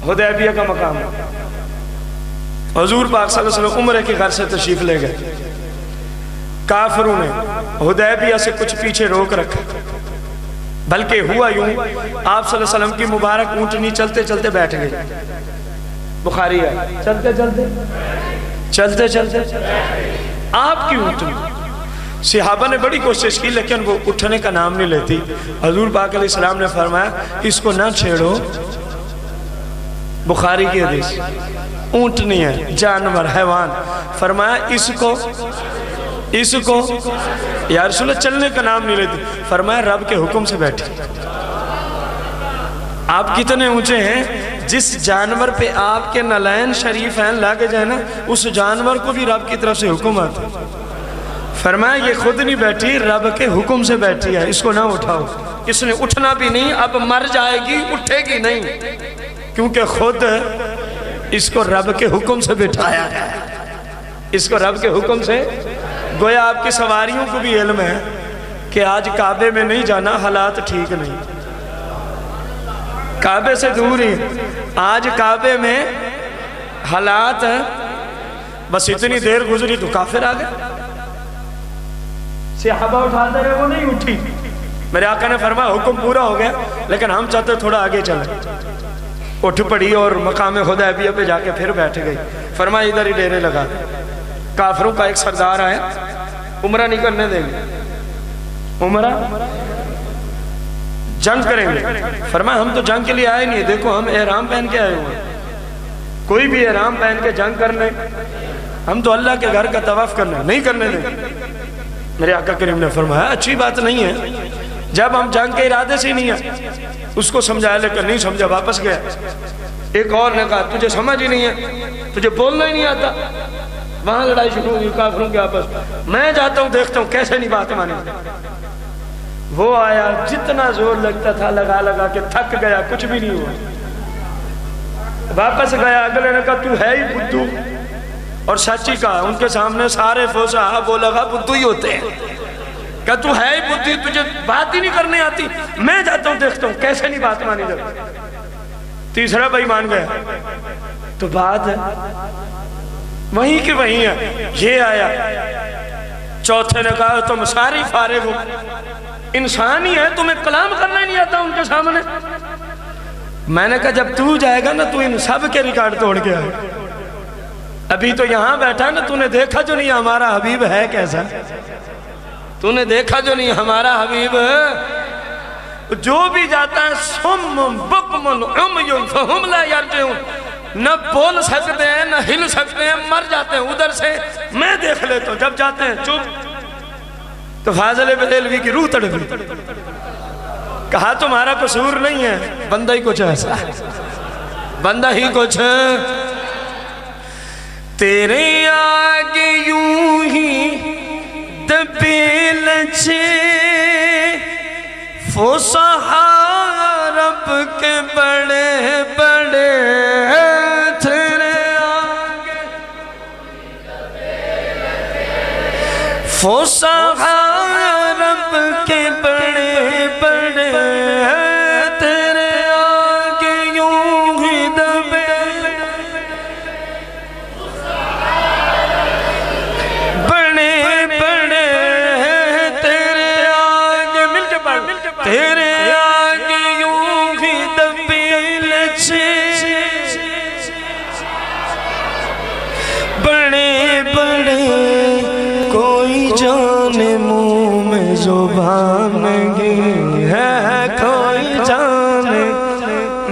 حدیبیہ کا مقام ہے۔ حضور پاک صلی اللہ علیہ وسلم عمرے کی غرض سے تشریف لے گئے، کافروں نے حدیبیہ سے کچھ پیچھے روک رکھا، بلکہ ہوا یوں آپ صلی اللہ علیہ وسلم کی مبارک اونٹنی چلتے چلتے بیٹھ گئی، بخاری ہے، چلتے چلتے آپ کی اونٹنی، صحابہ نے بڑی کوشش کی لیکن وہ اٹھنے کا نام نہیں لیتی۔ حضور پاک علیہ السلام نے فرمایا اس کو نہ چھیڑو، بخاری کی حدیث، اونٹنی ہے، جانور، حیوان، فرمایا اس کو یا رسول اللہ چلنے کا نام نہیں لیتی، فرمایا رب کے حکم سے بیٹھی۔ آپ کتنے اونچے ہیں، جس جانور پہ آپ کے نالین شریف ہیں لاگے جائے نا، اس جانور کو بھی رب کی طرف سے حکم آتا، فرمایا یہ خود نہیں بیٹھی، رب کے حکم سے بیٹھی ہے، اس کو نہ اٹھاؤ۔ اس نے اٹھنا بھی نہیں، اب مر جائے گی، اٹھے گی نہیں، کیونکہ خود اس کو رب کے حکم سے بٹھایا ہے، اس کو رب کے حکم سے۔ گویا آپ کی سواریوں کو بھی علم ہے کہ آج کعبے میں نہیں جانا، حالات ٹھیک نہیں، کعبے سے دور ہی، آج کعبے میں حالات بس اتنی دیر گزری تو کافر آ گئے، صحابہ اٹھاتے رہے، وہ نہیں اٹھی، میرے آقا نے فرمایا حکم پورا ہو گیا لیکن ہم چاہتے تھوڑا آگے چلیں، اٹھ پڑی اور مقام حدیبیہ پہ جا کے پھر بیٹھ گئی، فرمایا ادھر ہی ڈیرے لگا دے۔ کافروں کا ایک سردار آیا، عمرہ نہیں کرنے دیں گے، عمرہ جنگ کریں گے، فرمایا ہم تو جنگ کے لیے آئے نہیں، دیکھو ہم احرام پہن کے آئے ہوئے، کوئی بھی احرام پہن کے جنگ کرنے، ہم تو اللہ کے گھر کا طواف کرنا نہیں کرنے دیں گے۔ میرے آقا کریم نے فرمایا اچھی بات نہیں ہے، جب ہم جنگ کے ارادے سے نہیں ہیں، اس کو سمجھایا لیکن نہیں سمجھا، واپس گیا۔ ایک اور نے کہا تجھے سمجھ ہی نہیں ہے، تجھے بولنا ہی نہیں آتا، وہاں لڑائی شروع ہوئی کافروں کے آپس، میں جاتا ہوں دیکھتا ہوں کیسے نہیں بات مانے۔ وہ آیا، جتنا زور لگتا تھا لگا لگا کے تھک گیا، کچھ بھی نہیں ہوا، واپس گیا، اگلے نے کہا تو ہے ہی بدھو، اور سچی کہا، ان کے سامنے سارے فوسا وہ لگا بدھو ہی ہوتے ہیں، کہ تو ہے ہی بدھی، تجھے بات ہی نہیں کرنے آتی، میں جاتا ہوں دیکھتا ہوں کیسے نہیں بات مانی جاتی۔ تیسرا بھائی مان گیا، تو بات ہے وہیں کی وہیں ہے، یہ آیا، چوتھے نے کہا تم ساری فارغ ہو، انسان ہی ہے، تمہیں کلام کرنا ہی نہیں آتا ان کے سامنے۔ میں نے کہا جب تو جائے گا نا تو ان سب کے ریکارڈ توڑ کے آئے، ابھی تو یہاں بیٹھا نا، تو نے دیکھا جو نہیں ہمارا حبیب ہے کیسا، تو نے دیکھا جو نہیں ہمارا حبیب جو بھی جاتا ہے سم بکم عمی فہم لا یرجعون، نہ بول سکتے ہیں نہ ہل سکتے ہیں، مر جاتے ہیں ادھر سے، میں دیکھ لیتا ہوں جب جاتے ہیں چپ۔ تو فاضل بریلوی کی روح تڑپی، کہا تمہارا قصور نہیں ہے، بندہ ہی کچھ ایسا ہے، بندہ ہی کچھ تیرے آگے یوں ہی دبے لچے فصحا رب کے بڑے بڑے، تیرے آگے فصحا رب کے بڑے بڑے، تیرے آگے یوں ہی دبے بڑے بڑے، تیرے آگے مل کے پڑھ، تیرے آگے یوں ہی دبے لچے بڑے بڑے، کوئی جان منہ میں زبان گی ہے، کوئی جان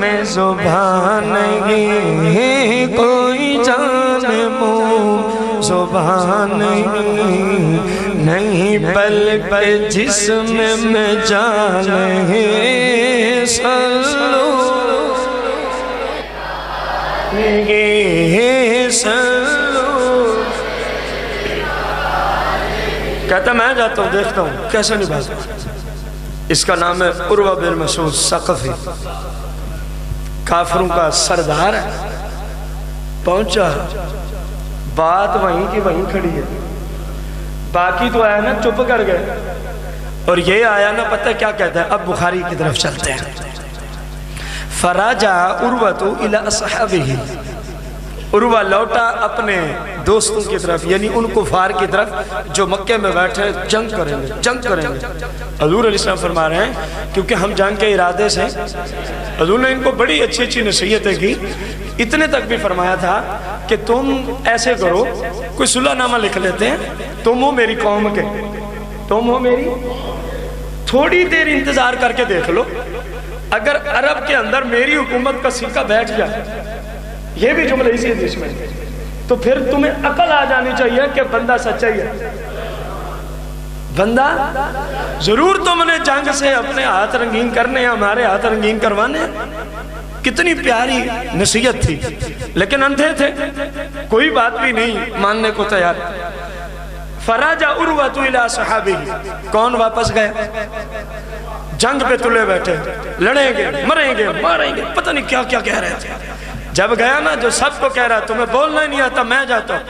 میں زبان گی، کوئی جان منہ زبان گی نہیں، بلکہ جسم میں جان ہے، سلو کہتا میں جاتا ہوں دیکھتا ہوں کیسے نہیں بات۔ اس کا نام ہے عروہ بن مسعود ثقفی، کافروں کا سردار ہے، پہنچا، بات وہیں کی وہیں کھڑی ہے، باقی تو آیا نا چپ کر گئے، اور یہ آیا نا پتہ کیا کہتا ہے، اب بخاری کی طرف چلتے ہیں۔ فراجع عروۃ الی اصحابہ، عروہ لوٹا اپنے دوستوں کی طرف، یعنی ان کفار کی طرف جو مکہ میں بیٹھے جنگ کریں گے جنگ کریں گے۔ حضور علیہ السلام فرما رہے ہیں کیونکہ ہم جنگ کے ارادے سے، حضور نے ان کو بڑی اچھی اچھی نصیحتیں کی، اتنے تک بھی فرمایا تھا کہ تم ایسے کرو، کوئی صلح نامہ لکھ لیتے ہیں، تم ہو میری قوم کے، تم ہو میری، تھوڑی دیر انتظار کر کے دیکھ لو، اگر عرب کے اندر میری حکومت کا سکہ بیٹھ جائے، یہ بھی جملہ اسی حدیث میں، تو پھر تمہیں عقل آ جانی چاہیے کہ بندہ سچائی ہے، بندہ ضرور تم نے جنگ سے اپنے ہاتھ رنگین کرنے ہیں، ہمارے ہاتھ رنگین کروانے ہیں۔ کتنی پیاری نصیحت تھی، لیکن اندھے تھے، کوئی بات بھی نہیں ماننے کو تیار۔ فراجع عروۃ الی صحابہ، کون واپس گئے؟ جنگ پہ تلے بیٹھے، لڑیں گے مریں گے ماریں گے، پتہ نہیں کیا کیا کہہ رہے تھے۔ جب گیا نا جو سب کو کہہ رہا تمہیں بولنا ہی نہیں آتا، میں جاتا ہوں،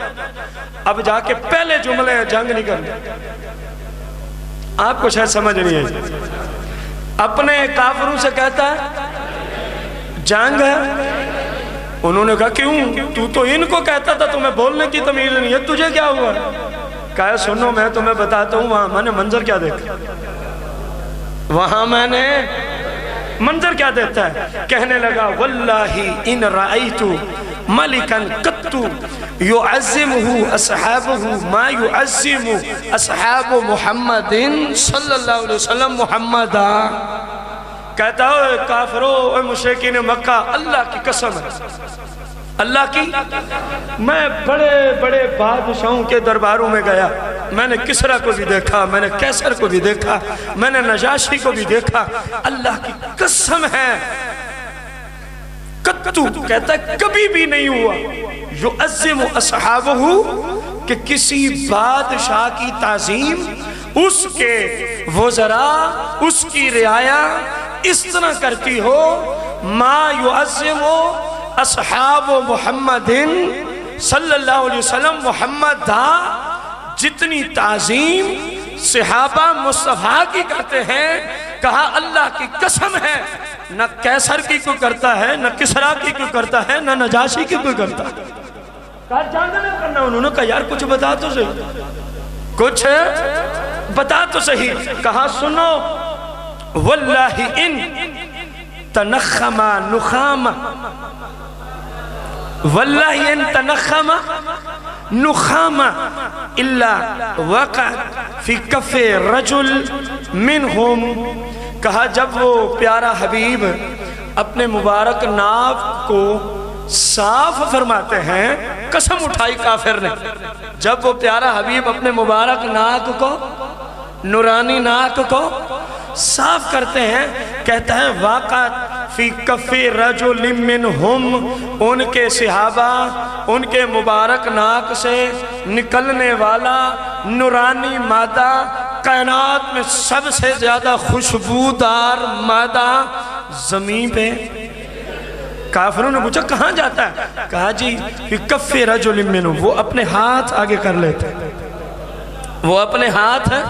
اب جا کے پہلے جملے ہیں جنگ نہیں کرنا۔ آپ کو شاید سمجھ نہیں ہے، اپنے کافروں سے کہتا ہے جنگ ہے، انہوں نے کہا کیوں؟ تو ان کو کہتا تھا تمہیں بولنے کی تمیز نہیں ہے، تجھے کیا ہوا؟ کہا سنو میں تمہیں بتاتا ہوں، وہاں میں نے منظر کیا دیکھا، وہاں میں نے منظر کیا دیتا ہے؟ کہنے لگا واللہ ان رأیت ملکا قط یعظمہ اصحابہ ما یعظم اصحاب محمد صلی اللہ علیہ وسلم محمدا۔ کہتا ہے کافرو اے مشرکین مکہ، اللہ کی قسم ہے، اللہ کی، میں بڑے بڑے بادشاہوں کے درباروں میں گیا، میں نے کسرا کو بھی دیکھا، میں نے کیسر کو بھی دیکھا، میں نے نجاشی کو بھی دیکھا، اللہ کی قسم ہے قطو، کہتا ہے کبھی بھی نہیں ہوا، یعظم اصحابہ، کہ کسی بادشاہ کی تعظیم اس کے وزراء اس کی رعایا اس طرح کرتی ہو، ما یعظم اصحاب محمد صلی اللہ علیہ وسلم محمد دا، جتنی تعظیم صحابہ مصطفیٰ کی کرتے ہیں۔ کہا اللہ کی قسم ہے، نہ کیسر کی کوئی کرتا ہے، نہ کسرا کی کوئی کرتا ہے، نہ نجاشی کی کوئی کرتا ہے۔ کہا جاننا نہ کرنا، انہوں نے کہا یار کچھ بتا تو صحیح، کچھ بتا تو صحیح۔ کہا سنو واللہ ان تنخم نخام، واللہ ان تنخم نخام الا وقع فی کف رجل منہم۔ کہا جب وہ پیارا حبیب اپنے مبارک ناف کو صاف فرماتے ہیں، قسم اٹھائی کافر نے، جب وہ پیارا حبیب اپنے مبارک ناک کو، نورانی ناک کو صاف کرتے ہیں، کہتا ہے واقع فی کف رجل منہم، ان کے صحابہ ان کے مبارک ناک سے نکلنے والا نورانی مادہ، کائنات میں سب سے زیادہ خوشبودار مادہ زمین پہ۔ کافروں نے پوچھا کہاں جاتا ہے؟ کہا جی فی کف رجل منہم، وہ اپنے ہاتھ آگے کر لیتے ہیں، وہ اپنے ہاتھ ہیں۔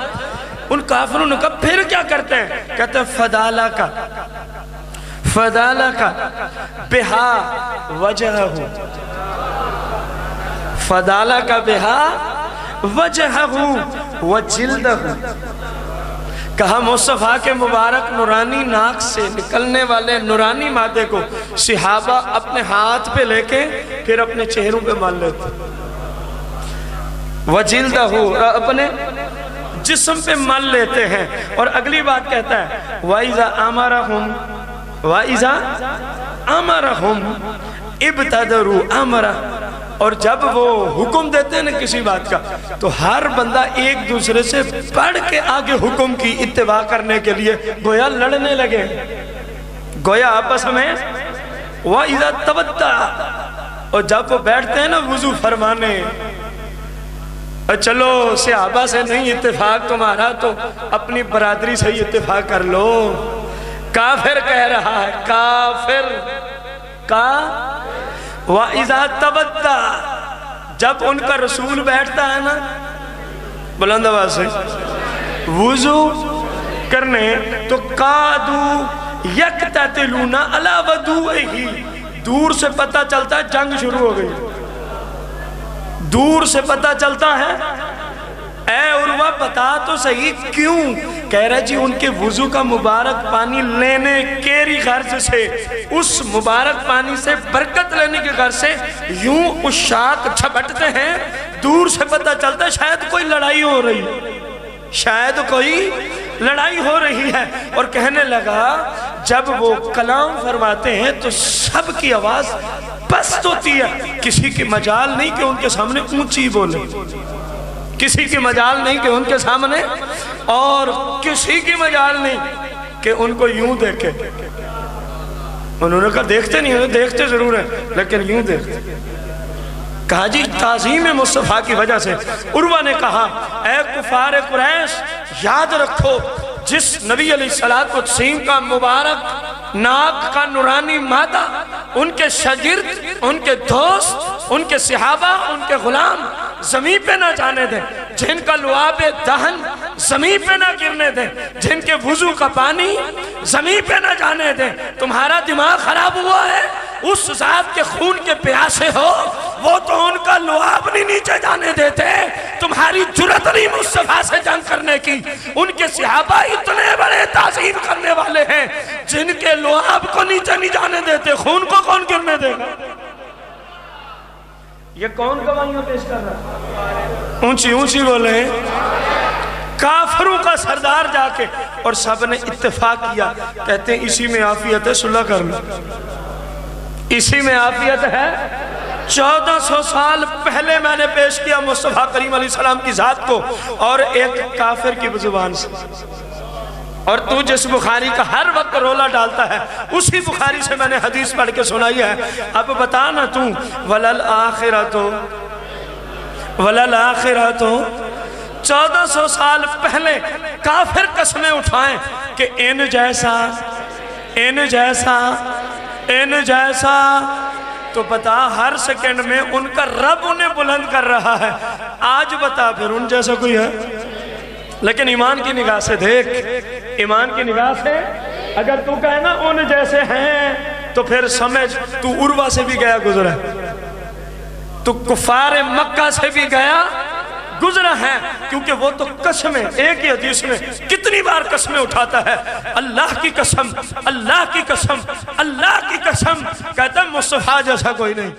ان کافروں نے کہا پھر کیا کرتے ہیں؟ کہتے ہیں فدالہ کا بہا وجہہ، فدالہ کا بہا وجہہ وجلدہ۔ کہا مصطفیٰ کے مبارک نورانی ناک سے نکلنے والے نورانی مادے کو صحابہ اپنے ہاتھ پہ لے کے پھر اپنے چہروں پہ مال لیتے، وجلدہ، اپنے جسم پہ مل لیتے ہیں۔ اور اگلی بات کہتا ہے وَإِذَا أَمَرَهُمْ ابتدروا امرہ، اور جب وہ حکم دیتے ہیں نا کسی بات کا تو ہر بندہ ایک دوسرے سے بڑھ کے آگے حکم کی اتباع کرنے کے لیے گویا لڑنے لگے، گویا آپس میں۔ وَإِذَا تَوَدَّعَ، اور جب وہ بیٹھتے ہیں نا وضو فرمانے، چلو صحابہ سے نہیں اتفاق تمہارا تو اپنی برادری سے ہی اتفاق کر لو۔ کافر کہہ رہا ہے، کافر کا وَإِذَا تَبَدَّعَ، جب ان کا رسول بیٹھتا ہے نا بلند آواز سے وضو کرنے تو قَادُوا یقتتلون علی وضوئہ، دور سے پتہ چلتا ہے جنگ شروع ہو گئی، دور سے پتہ چلتا ہے۔ اے عروہ بتا تو صحیح کیوں؟ کہہ رہے جی ان کے وضو کا مبارک پانی لینے کیری غرض سے، اس مبارک پانی سے برکت لینے کے غرض سے یوں اشاک جھپٹتے ہیں، دور سے پتہ چلتا ہے شاید کوئی لڑائی ہو رہی ہے، شاید کوئی لڑائی ہو رہی ہے۔ اور کہنے لگا جب وہ کلام فرماتے ہیں تو سب کی آواز پست ہوتی ہے، کسی کی مجال نہیں کہ ان کے سامنے اونچی بولے، کسی کی مجال نہیں کہ ان کے سامنے، اور کسی کی مجال نہیں کہ ان کو یوں دیکھے۔ انہوں نے کہا دیکھتے نہیں ہیں، دیکھتے ضرور ہیں لیکن یوں دیکھتے۔ کہا جی تعظیم مصطفیٰ کی وجہ سے۔ عروہ نے کہا اے کفار قریش یاد رکھو جس نبی علیہ السلام کا مبارک ناک کا نورانی مادہ، ان کے شاگرد، ان کے دوست، ان کے صحابہ، ان کے غلام زمین پہ نہ جانے دیں، جن کا لعاب دہن زمین پہ نہ گرنے دیں، جن کے وضو کا پانی زمین پہ نہ جانے دیں۔ تمہارا دماغ خراب ہوا ہے، اس ذات کے خون کے پیاسے ہو، وہ تو ان کا لعاب نہیں نیچے جانے دیتے، تمہاری جرأت نہیں مصطفیٰ سے جنگ کرنے کی۔ ان کے صحابہ اتنے بڑے تعظیم کرنے والے ہیں، جن کے لعاب کو نیچے نہیں جانے دیتے، خون کو کون گرنے دے گا؟ یہ کون گواہیاں پیش کر رہا ہے؟ اونچی اونچی بولے ہیں کافروں کا سردار جا کے، اور سب نے اتفاق کیا، کہتے ہیں اسی میں عافیت ہے، صلح کرنا، اسی میں عافیت ہے۔ 1400 سال پہلے میں نے پیش کیا مصطفیٰ کریم علیہ السلام کی ذات کو، اور ایک کافر کی زبان سے، اور تو جس بخاری کا ہر وقت رولا ڈالتا ہے اسی بخاری سے میں نے حدیث پڑھ کے سنائی ہے۔ اب بتانا تو وَلَلْآخِرَةُ 1400 سال پہلے کافر قسمیں اٹھائیں کہ ان جیسا، ان جیسا، ان جیسا، تو بتا ہر سیکنڈ میں ان کا رب انہیں بلند کر رہا ہے۔ آج بتا پھر ان جیسا کوئی ہے؟ لیکن ایمان کی نگاہ سے دیکھ، ایمان کی نگاہ سے اگر تو کہے نا ان جیسے ہیں تو پھر سمجھ تو عروہ سے بھی گیا گزرا ہے، تو کفار مکہ سے بھی گیا گزرا ہے، کیونکہ وہ تو قسمیں ایک ہی حدیث میں کتنی بار قسمیں اٹھاتا ہے، اللہ کی قسم، اللہ کی قسم، اللہ کی قسم، کہتا ہے مصطفیٰ جیسا کوئی نہیں۔